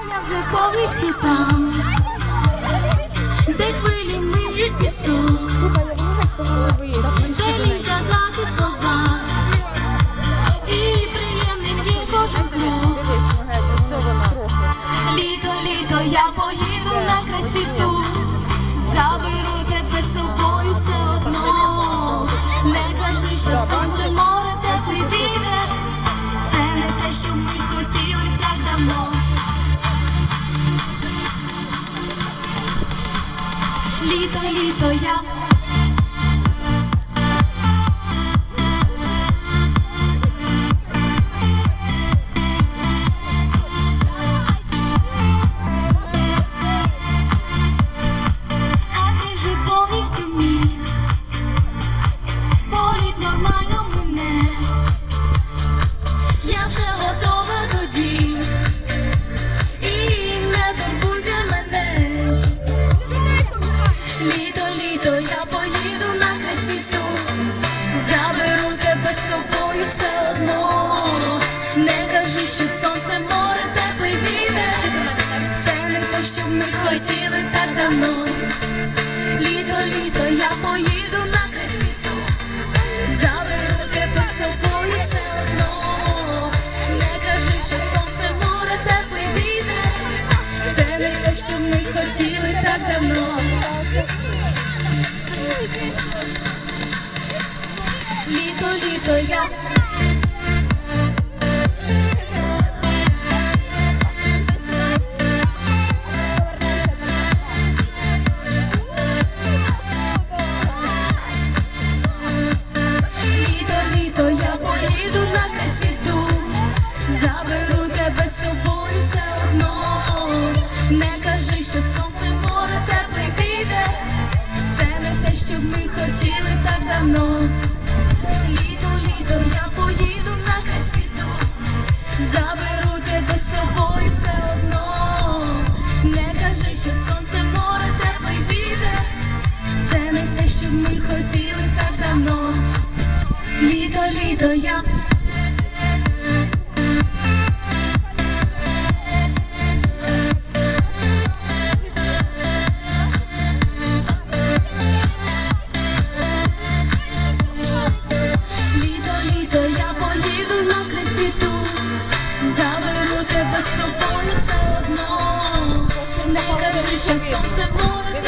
Я вже повністю там, де хвилі миють пісок, де лінь казати слова, і приємним є кожен крок. Літо, літо, я поїду на край світу, заберу тебе з собою все одно. Не кажи, що сонце, море, теплий вітер, це не те, що ми хотіли так давно. Літо, літо, я все одно. Не кажи, що сонце, море, теплий вітер, це не те, що ми хотіли так давно. Літо, літо, я поїду на край світу, заберу тебе з собою все одно. Не кажи, що сонце, море, теплий вітер, це не те, що ми хотіли так давно. Літо, літо, я літо, літо, я поїду на край світу, заберу тебе з собою все одно. Не кажи, що сонце, море, теплий вітер, це не те, що ми хотіли так давно. Літо, літо, я заберу тебе з собою все одно. Не кажи, що сонце, море,